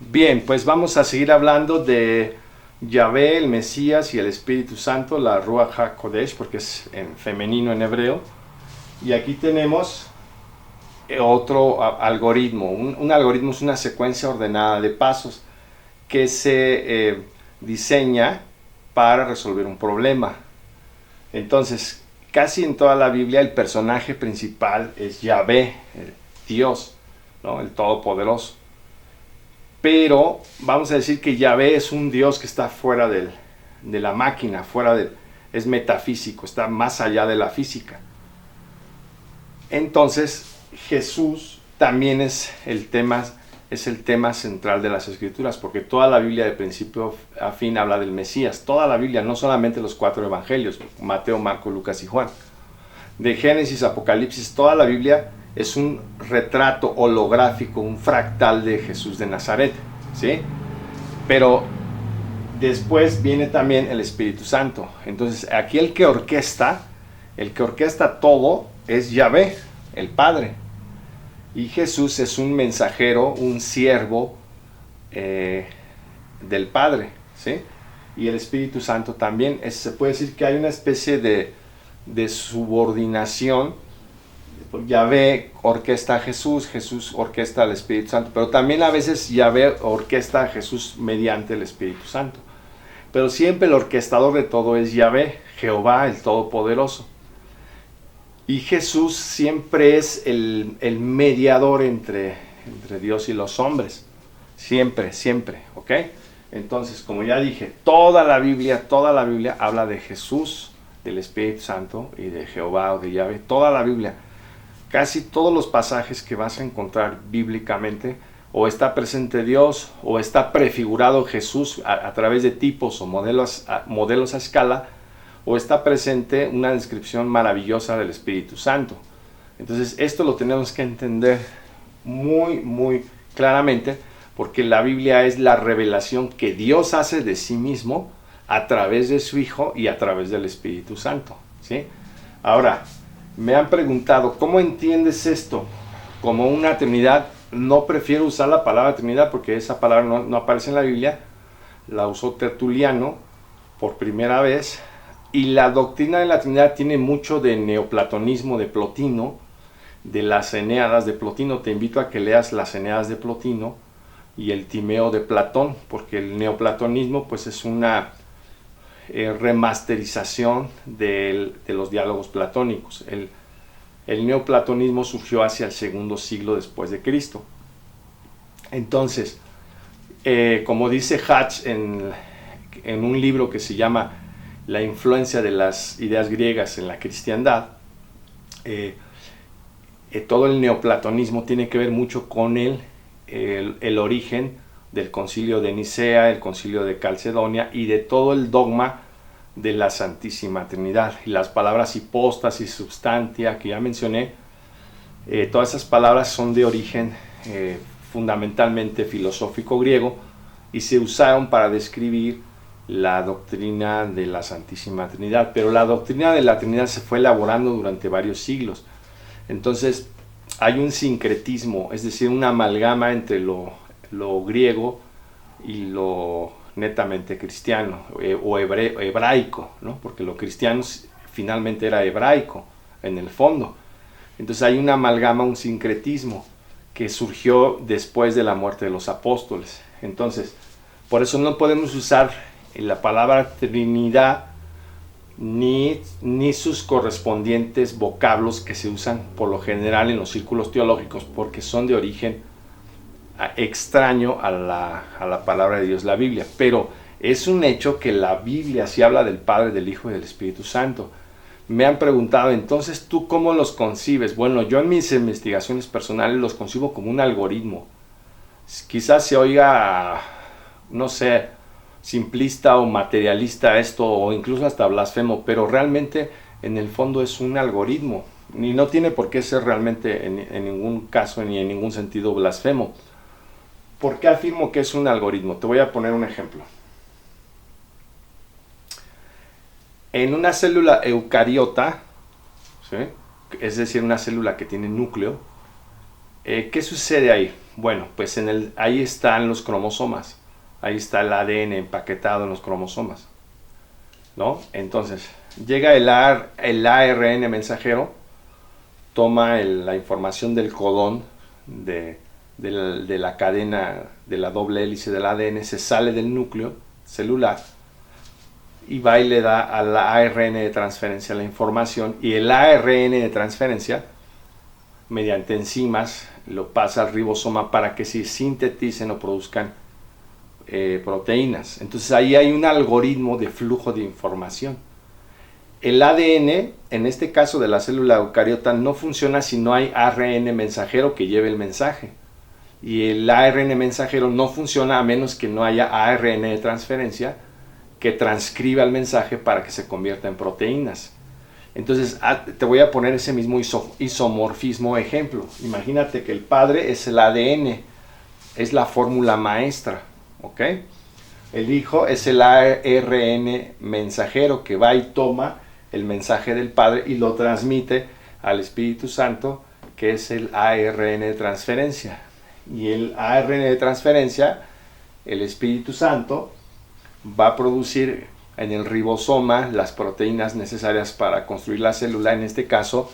Bien, pues vamos a seguir hablando de Yahvé, el Mesías y el Espíritu Santo, la Ruach HaKodesh, porque es en femenino en hebreo. Y aquí tenemos otro algoritmo. Un algoritmo es una secuencia ordenada de pasos que se diseña para resolver un problema. Entonces, casi en toda la Biblia el personaje principal es Yahvé, el Dios, ¿no? El Todopoderoso. Pero vamos a decir que Yahvé es un Dios que está fuera de la máquina, es metafísico, está más allá de la física. Entonces Jesús también es el tema central de las Escrituras, porque toda la Biblia de principio a fin habla del Mesías. Toda la Biblia, no solamente los 4 evangelios, Mateo, Marco, Lucas y Juan. De Génesis, Apocalipsis, toda la Biblia es un retrato holográfico, un fractal de Jesús de Nazaret, ¿sí? Pero después viene también el Espíritu Santo. Entonces, aquí el que orquesta todo es Yahvé, el Padre. Y Jesús es un mensajero, un siervo del Padre, ¿sí? Y el Espíritu Santo también. Se puede decir que hay una especie de subordinación. Yahvé orquesta a Jesús, Jesús orquesta al Espíritu Santo, pero también a veces Yahvé orquesta a Jesús mediante el Espíritu Santo. Pero siempre el orquestador de todo es Yahvé, Jehová, el Todopoderoso. Y Jesús siempre es el mediador entre Dios y los hombres. Siempre, siempre, ¿ok? Entonces, como ya dije, toda la Biblia habla de Jesús, del Espíritu Santo y de Jehová o de Yahvé. Toda la Biblia. Casi todos los pasajes que vas a encontrar bíblicamente, o está presente Dios, o está prefigurado Jesús a través de tipos o modelos a escala, o está presente una descripción maravillosa del Espíritu Santo. Entonces esto lo tenemos que entender muy, muy claramente, porque la Biblia es la revelación que Dios hace de sí mismo a través de su Hijo y a través del Espíritu Santo, ¿sí? Ahora, me han preguntado, ¿cómo entiendes esto? Como una Trinidad. No prefiero usar la palabra Trinidad porque esa palabra no aparece en la Biblia. La usó Tertuliano por primera vez. Y la doctrina de la Trinidad tiene mucho de neoplatonismo de Plotino, de las Eneadas de Plotino. Te invito a que leas las Eneadas de Plotino y el Timeo de Platón, porque el neoplatonismo pues es una remasterización de los diálogos platónicos. El neoplatonismo surgió hacia el segundo siglo después de Cristo. Entonces, como dice Hatch en un libro que se llama La influencia de las ideas griegas en la cristiandad, todo el neoplatonismo tiene que ver mucho con el origen del concilio de Nicea, el concilio de Calcedonia y de todo el dogma de la Santísima Trinidad. Y las palabras hipóstasis, substantia, que ya mencioné, todas esas palabras son de origen fundamentalmente filosófico griego y se usaron para describir la doctrina de la Santísima Trinidad. Pero la doctrina de la Trinidad se fue elaborando durante varios siglos. Entonces hay un sincretismo, es decir, una amalgama entre lo griego y lo netamente cristiano o hebraico, ¿no? Porque lo cristiano finalmente era hebraico en el fondo. Entonces hay una amalgama, un sincretismo que surgió después de la muerte de los apóstoles. Entonces, por eso no podemos usar la palabra Trinidad ni sus correspondientes vocablos que se usan por lo general en los círculos teológicos, porque son de origen extraño a la palabra de Dios, la Biblia. Pero es un hecho que la Biblia sí habla del Padre, del Hijo y del Espíritu Santo. Me han preguntado, entonces, ¿tú cómo los concibes? Bueno, yo en mis investigaciones personales los concibo como un algoritmo. Quizás se oiga, no sé, simplista o materialista esto, o incluso hasta blasfemo, pero realmente en el fondo es un algoritmo. Y no tiene por qué ser realmente en ningún caso ni en ningún sentido blasfemo. ¿Por qué afirmo que es un algoritmo? Te voy a poner un ejemplo. En una célula eucariota, ¿sí? Es decir, una célula que tiene núcleo, ¿qué sucede ahí? Bueno, pues ahí están los cromosomas. Ahí está el ADN empaquetado en los cromosomas, ¿no? Entonces, llega el ARN mensajero, toma la información del codón de la cadena de la doble hélice del ADN, se sale del núcleo celular y va y le da al ARN de transferencia la información, y el ARN de transferencia, mediante enzimas, lo pasa al ribosoma para que se sinteticen o produzcan proteínas. Entonces ahí hay un algoritmo de flujo de información. El ADN, en este caso de la célula eucariota, no funciona si no hay ARN mensajero que lleve el mensaje. Y el ARN mensajero no funciona a menos que no haya ARN de transferencia que transcriba el mensaje para que se convierta en proteínas. Entonces te voy a poner ese mismo isomorfismo ejemplo. Imagínate que el padre es el ADN, es la fórmula maestra, ¿ok? El hijo es el ARN mensajero que va y toma el mensaje del padre y lo transmite al Espíritu Santo, que es el ARN de transferencia. Y el ARN de transferencia, el Espíritu Santo, va a producir en el ribosoma las proteínas necesarias para construir la célula, en este caso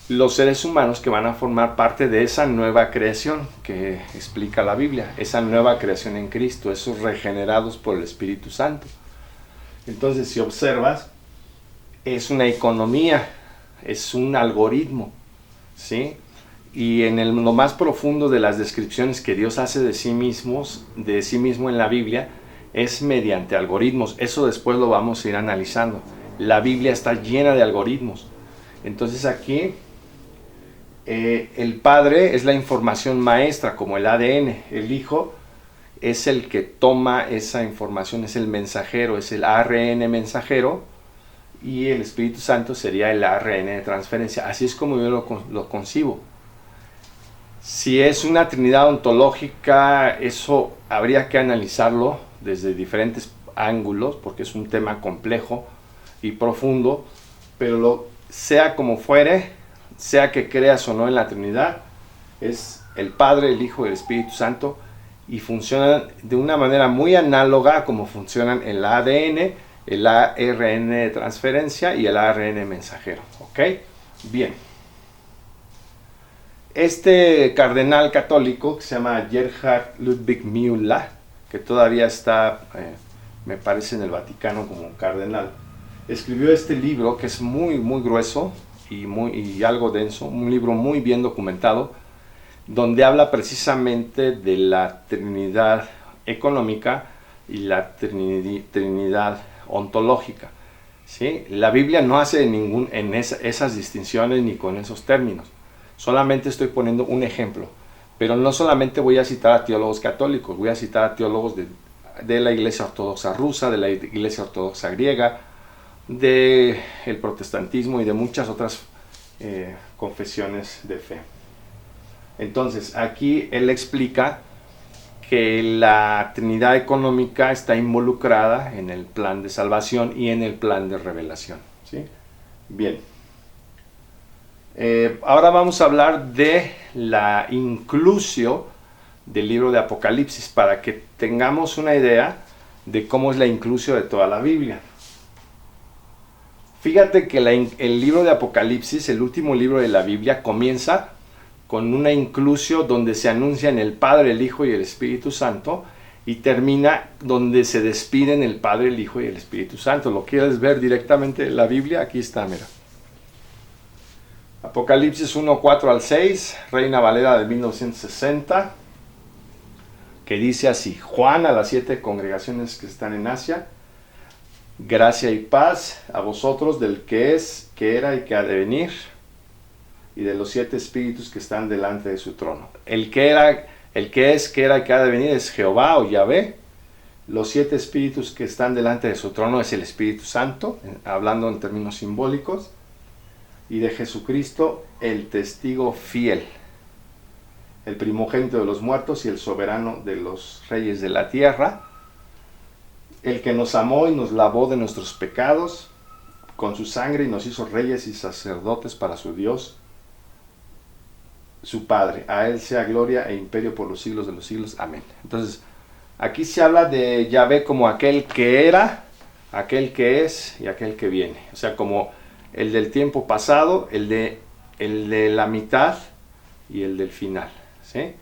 los seres humanos que van a formar parte de esa nueva creación que explica la Biblia, esa nueva creación en Cristo, esos regenerados por el Espíritu Santo. Entonces, si observas, es una economía, es un algoritmo, ¿sí? Y en lo más profundo de las descripciones que Dios hace de sí mismo en la Biblia, es mediante algoritmos. Eso después lo vamos a ir analizando. La Biblia está llena de algoritmos. Entonces aquí el padre es la información maestra, como el ADN. El hijo es el que toma esa información, es el mensajero, es el ARN mensajero, y el Espíritu Santo sería el ARN de transferencia. Así es como yo lo concibo. Si es una trinidad ontológica, eso habría que analizarlo desde diferentes ángulos, porque es un tema complejo y profundo, pero sea como fuere, sea que creas o no en la Trinidad, es el Padre, el Hijo y el Espíritu Santo, y funcionan de una manera muy análoga como funcionan el ADN, el ARN de transferencia y el ARN mensajero. ¿Ok? Bien. Este cardenal católico, que se llama Gerhard Ludwig Müller, que todavía está, me parece, en el Vaticano como cardenal, escribió este libro que es muy, muy grueso y algo denso, un libro muy bien documentado, donde habla precisamente de la Trinidad económica y la Trinidad ontológica, ¿sí? La Biblia no hace en esas distinciones ni con esos términos. Solamente estoy poniendo un ejemplo, pero no solamente voy a citar a teólogos católicos, voy a citar a teólogos de la Iglesia Ortodoxa rusa, de la Iglesia Ortodoxa griega, del protestantismo y de muchas otras confesiones de fe. Entonces, aquí él explica que la Trinidad económica está involucrada en el plan de salvación y en el plan de revelación, ¿sí? Bien. Ahora vamos a hablar de la inclusio del libro de Apocalipsis para que tengamos una idea de cómo es la inclusio de toda la Biblia. Fíjate que el libro de Apocalipsis, el último libro de la Biblia, comienza con una inclusio donde se anuncian el Padre, el Hijo y el Espíritu Santo, y termina donde se despiden el Padre, el Hijo y el Espíritu Santo. ¿Lo quieres ver directamente en la Biblia? Aquí está, mira. Apocalipsis 1, 4 al 6, Reina Valera de 1960, que dice así: Juan, a las 7 congregaciones que están en Asia, gracia y paz a vosotros del que es, que era y que ha de venir, y de los 7 espíritus que están delante de su trono. El que es, que era y que ha de venir es Jehová o Yahvé. Los 7 espíritus que están delante de su trono es el Espíritu Santo, hablando en términos simbólicos, y de Jesucristo, el testigo fiel, el primogénito de los muertos y el soberano de los reyes de la tierra, el que nos amó y nos lavó de nuestros pecados con su sangre y nos hizo reyes y sacerdotes para su Dios. su Padre. A Él sea gloria e imperio por los siglos de los siglos. Amén. Entonces, aquí se habla de Yahvé como aquel que era, aquel que es y aquel que viene. O sea, como el del tiempo pasado, el de la mitad y el del final. ¿Sí?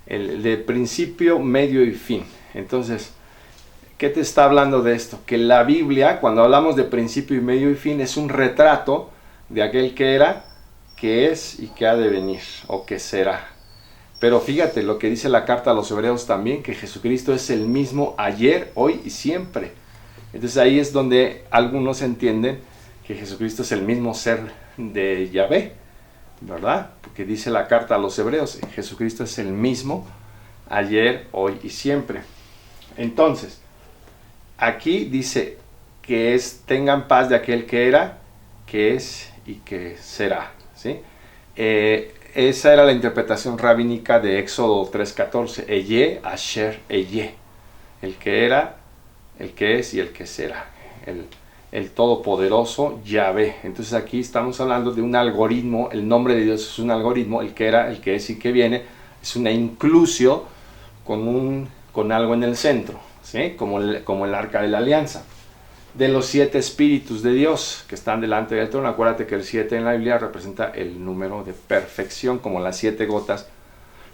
El de principio, medio y fin. Entonces, ¿qué te está hablando de esto? Que la Biblia, cuando hablamos de principio y medio y fin, es un retrato de aquel que era, que es y que ha de venir, o que será. Pero fíjate lo que dice la carta a los Hebreos también, que Jesucristo es el mismo ayer, hoy y siempre. Entonces ahí es donde algunos entienden que Jesucristo es el mismo ser de Yahvé, ¿verdad? Porque dice la carta a los Hebreos, Jesucristo es el mismo ayer, hoy y siempre. Entonces, aquí dice que tengan paz de aquel que era, que es y que será, ¿sí? Esa era la interpretación rabínica de Éxodo 3:14, Eye, Asher, Eye, el que era, el que es y el que será, el todopoderoso Yahvé. Entonces aquí estamos hablando de un algoritmo, el nombre de Dios es un algoritmo, el que era, el que es y que viene, es una inclusio con algo en el centro, ¿sí? Como el arca de la alianza. De los 7 espíritus de Dios que están delante del trono, acuérdate que el 7 en la Biblia representa el número de perfección, como las 7 gotas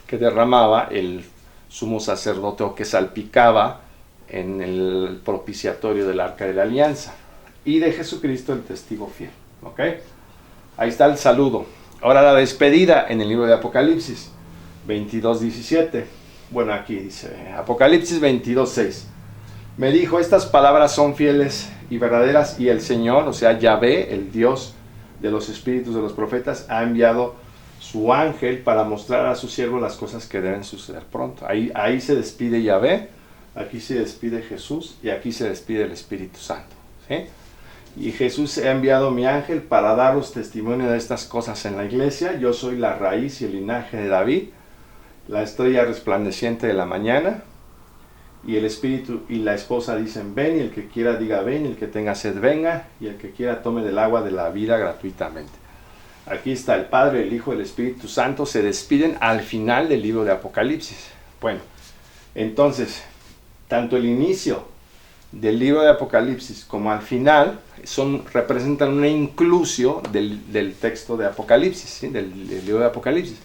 que derramaba el sumo sacerdote o que salpicaba en el propiciatorio del arca de la alianza. Y de Jesucristo el testigo fiel. ¿Ok? Ahí está el saludo. Ahora la despedida en el libro de Apocalipsis 22:17. Bueno, aquí dice Apocalipsis 22:6. Me dijo, estas palabras son fieles y verdaderas, y el Señor, o sea, Yahvé, el Dios de los espíritus de los profetas, ha enviado su ángel para mostrar a su siervo las cosas que deben suceder pronto. Ahí se despide Yahvé, aquí se despide Jesús y aquí se despide el Espíritu Santo. ¿Sí? Y Jesús ha enviado mi ángel para daros testimonio de estas cosas en la iglesia. Yo soy la raíz y el linaje de David, la estrella resplandeciente de la mañana. Y el espíritu y la esposa dicen, ven, y el que quiera diga ven, y el que tenga sed venga, y el que quiera tome del agua de la vida gratuitamente. Aquí está el Padre, el Hijo y el Espíritu Santo, se despiden al final del libro de Apocalipsis. Bueno, entonces, tanto el inicio del libro de Apocalipsis como al final representan una inclusio del texto de Apocalipsis, ¿sí? del libro de Apocalipsis.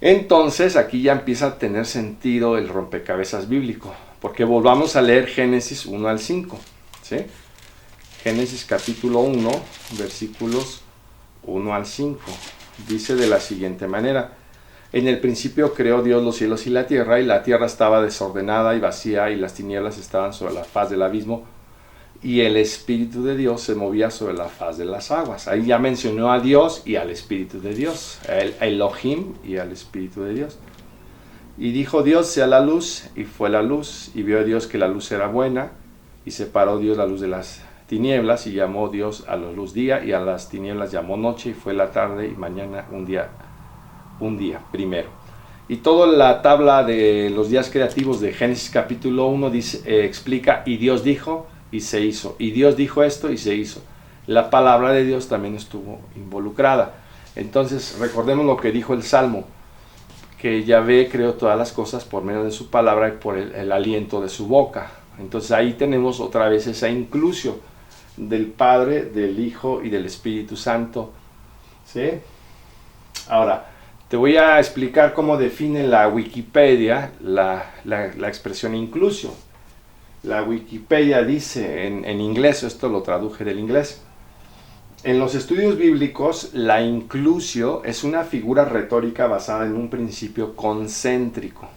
Entonces aquí ya empieza a tener sentido el rompecabezas bíblico, porque volvamos a leer Génesis 1 al 5, ¿sí? Génesis capítulo 1, versículos 1 al 5, dice de la siguiente manera: en el principio creó Dios los cielos y la tierra estaba desordenada y vacía, y las tinieblas estaban sobre la faz del abismo, y el Espíritu de Dios se movía sobre la faz de las aguas. Ahí ya mencionó a Dios y al Espíritu de Dios, el Elohim y al Espíritu de Dios. Y dijo Dios, sea la luz, y fue la luz, y vio Dios que la luz era buena, y separó Dios la luz de las tinieblas, y llamó Dios a la luz día, y a las tinieblas llamó noche, y fue la tarde y mañana un día primero. Y toda la tabla de los días creativos de Génesis capítulo 1 explica, y Dios dijo, y se hizo, y Dios dijo esto y se hizo. La palabra de Dios también estuvo involucrada. Entonces recordemos lo que dijo el Salmo, que Yahvé creó todas las cosas por medio de su palabra y por el aliento de su boca. Entonces ahí tenemos otra vez esa inclusión del Padre, del Hijo y del Espíritu Santo, ¿sí? Ahora, te voy a explicar cómo define la Wikipedia la expresión inclusio. La Wikipedia dice en inglés, esto lo traduje del inglés: en los estudios bíblicos, la inclusio es una figura retórica basada en un principio concéntrico.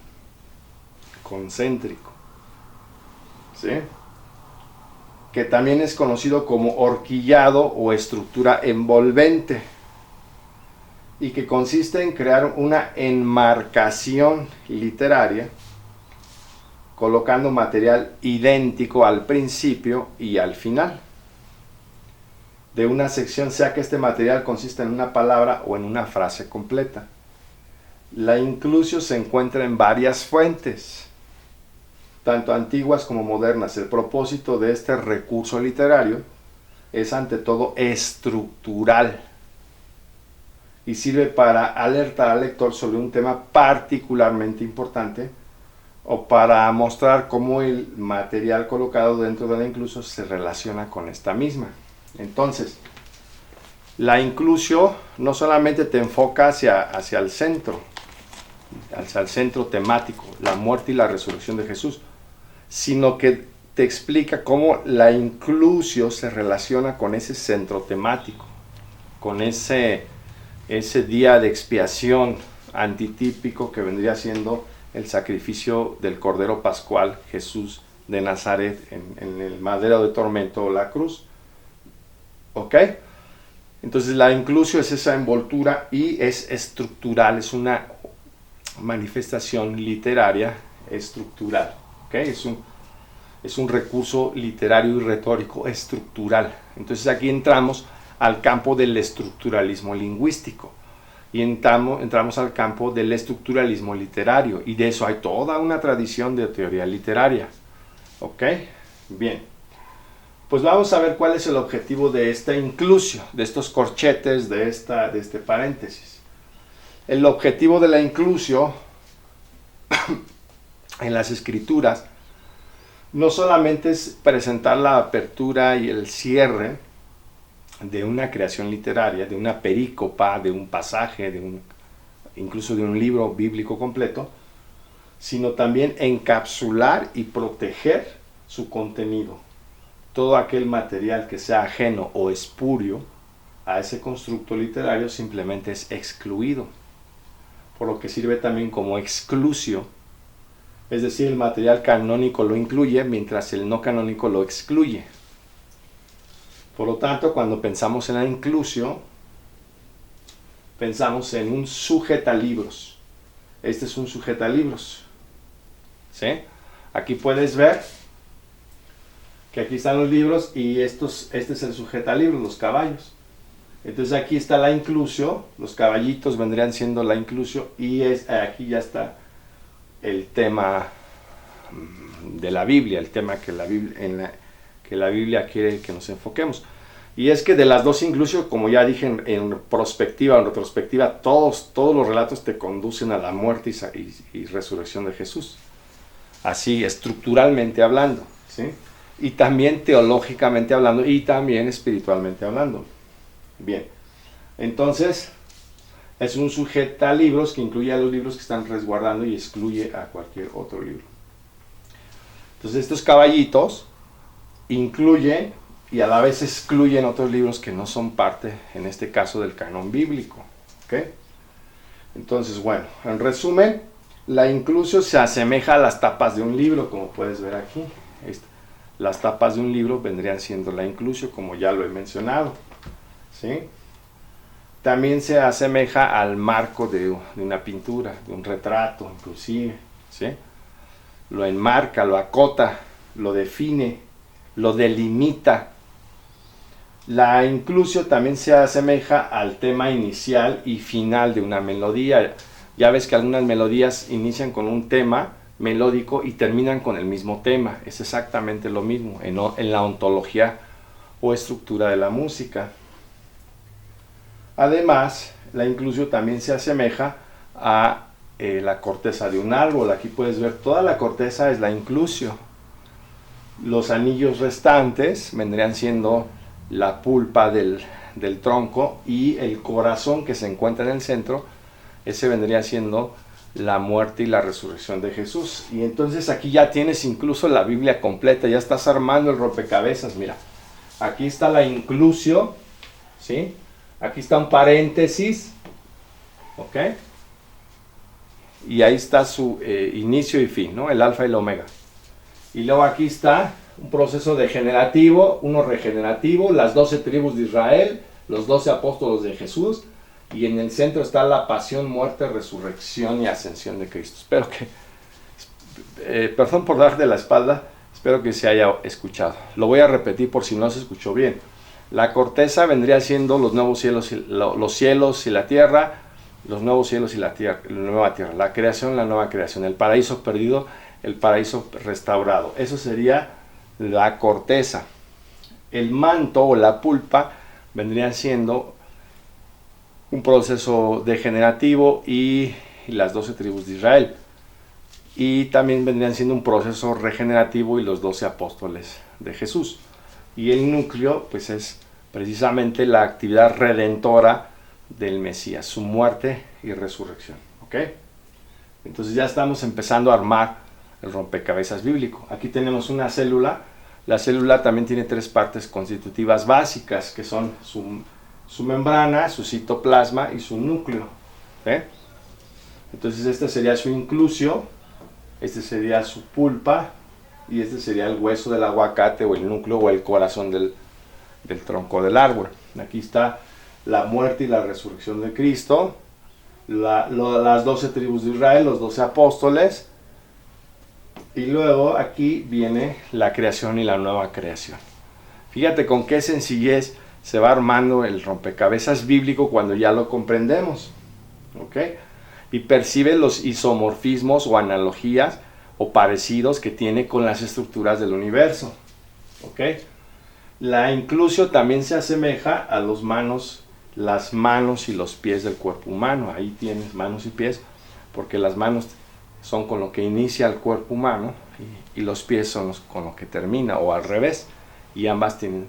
¿Sí? Que también es conocido como horquillado o estructura envolvente, y que consiste en crear una enmarcación literaria colocando material idéntico al principio y al final de una sección, sea que este material consista en una palabra o en una frase completa. La inclusio se encuentra en varias fuentes, tanto antiguas como modernas. El propósito de este recurso literario es ante todo estructural, y sirve para alertar al lector sobre un tema particularmente importante o para mostrar cómo el material colocado dentro de la inclusio se relaciona con esta misma. Entonces, la inclusio no solamente te enfoca hacia el centro temático, la muerte y la resurrección de Jesús, sino que te explica cómo la inclusio se relaciona con ese centro temático, con ese día de expiación antitípico que vendría siendo el sacrificio del Cordero Pascual, Jesús de Nazaret, en el madero de tormento o la cruz. ¿Ok? Entonces la inclusio es esa envoltura y es estructural, es una manifestación literaria estructural. ¿Ok? Es un recurso literario y retórico estructural. Entonces aquí entramos al campo del estructuralismo lingüístico y entramos al campo del estructuralismo literario, y de eso hay toda una tradición de teoría literaria. ¿Ok? Bien. Pues vamos a ver cuál es el objetivo de esta inclusio, de estos corchetes, de este paréntesis. El objetivo de la inclusio en las escrituras no solamente es presentar la apertura y el cierre de una creación literaria, de una perícopa, de un pasaje, incluso de un libro bíblico completo, sino también encapsular y proteger su contenido. Todo aquel material que sea ajeno o espurio a ese constructo literario simplemente es excluido, por lo que sirve también como exclusio, es decir, el material canónico lo incluye mientras el no canónico lo excluye. Por lo tanto, cuando pensamos en la inclusio, pensamos en un sujetalibros. Este es un sujetalibros. ¿Sí? Aquí puedes ver que aquí están los libros y este es el sujetalibros, los caballos. Entonces aquí está la inclusio, los caballitos vendrían siendo la inclusio, y aquí ya está el tema de la Biblia, el tema que la Biblia quiere que nos enfoquemos. Y es que de las dos inclusio, como ya dije en prospectiva o en retrospectiva, todos los relatos te conducen a la muerte y resurrección de Jesús. Así, estructuralmente hablando, ¿sí? Y también teológicamente hablando y también espiritualmente hablando. Bien, entonces es un sujetalibros que incluye a los libros que están resguardando y excluye a cualquier otro libro. Entonces estos caballitos incluyen y a la vez excluyen otros libros que no son parte, en este caso, del canon bíblico. ¿Ok? Entonces, bueno, en resumen, la inclusio se asemeja a las tapas de un libro, como puedes ver aquí. Las tapas de un libro vendrían siendo la inclusio, como ya lo he mencionado. ¿Sí? También se asemeja al marco de una pintura, de un retrato, inclusive. ¿Sí? Lo enmarca, lo acota, lo define, lo delimita. La inclusio también se asemeja al tema inicial y final de una melodía. Ya ves que algunas melodías inician con un tema melódico y terminan con el mismo tema. Es exactamente lo mismo en la ontología o estructura de la música. Además, la inclusio también se asemeja a la corteza de un árbol. Aquí puedes ver toda la corteza es la inclusio. Los anillos restantes vendrían siendo la pulpa del tronco, y el corazón que se encuentra en el centro, ese vendría siendo la muerte y la resurrección de Jesús. Y entonces aquí ya tienes incluso la Biblia completa, ya estás armando el rompecabezas. Mira, aquí está la inclusio, ¿sí? Aquí está un paréntesis, ¿ok? Y ahí está su inicio y fin, ¿no? El alfa y el omega. Y luego aquí está un proceso degenerativo, uno regenerativo, las 12 tribus de Israel, los 12 apóstolos de Jesús, y en el centro está la pasión, muerte, resurrección y ascensión de Cristo. Espero que, perdón por dar de la espalda, espero que se haya escuchado. Lo voy a repetir por si no se escuchó bien. La corteza vendría siendo los nuevos cielos, los cielos y la tierra, los nuevos cielos y la nueva tierra, la creación, la nueva creación, el paraíso perdido, el paraíso restaurado. Eso sería la corteza. El manto o la pulpa vendrían siendo un proceso degenerativo y las 12 tribus de Israel. Y también vendrían siendo un proceso regenerativo y los 12 apóstoles de Jesús. Y el núcleo pues es precisamente la actividad redentora del Mesías, su muerte y resurrección. ¿Ok? Entonces ya estamos empezando a armar el rompecabezas bíblico. Aquí tenemos una célula. La célula también tiene 3 partes constitutivas básicas, que son su membrana, su citoplasma y su núcleo. ¿Okay? Entonces este sería su inclusio, este sería su pulpa y este sería el hueso del aguacate o el núcleo o el corazón del tronco del árbol. Aquí está la muerte y la resurrección de Cristo, las 12 tribus de Israel, los 12 apóstoles, y luego aquí viene la creación y la nueva creación. Fíjate con qué sencillez se va armando el rompecabezas bíblico cuando ya lo comprendemos. ¿Ok? Y percibe los isomorfismos o analogías o parecidos que tiene con las estructuras del universo. ¿Ok? La inclusio también se asemeja a las manos y los pies del cuerpo humano. Ahí tienes manos y pies, porque las manos son con lo que inicia el cuerpo humano y los pies son con lo que termina, o al revés. Y ambas tienen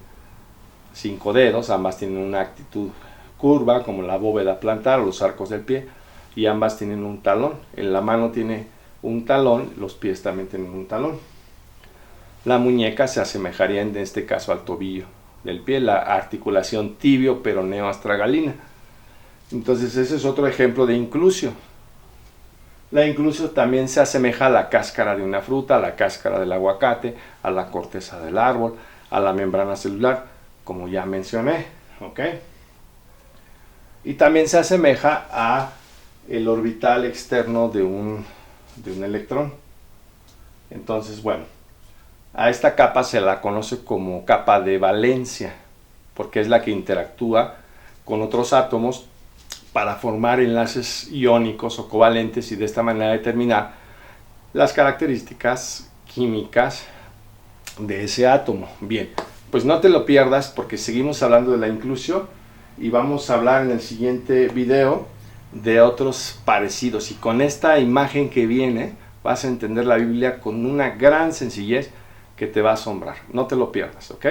5 dedos, ambas tienen una actitud curva, como la bóveda plantar o los arcos del pie, y ambas tienen un talón. En la mano tiene un talón, los pies también tienen un talón. La muñeca se asemejaría en este caso al tobillo del pie, la articulación tibio-peroneo-astragalina. Entonces ese es otro ejemplo de inclusio. La inclusio también se asemeja a la cáscara de una fruta, a la cáscara del aguacate, a la corteza del árbol, a la membrana celular, como ya mencioné. ¿Ok? Y también se asemeja a el orbital externo de un electrón. Entonces, bueno, a esta capa se la conoce como capa de valencia, porque es la que interactúa con otros átomos para formar enlaces iónicos o covalentes y de esta manera determinar las características químicas de ese átomo. Bien, pues no te lo pierdas porque seguimos hablando de la inclusio y vamos a hablar en el siguiente video de otros parecidos, y con esta imagen que viene vas a entender la Biblia con una gran sencillez que te va a asombrar. No te lo pierdas, ¿ok?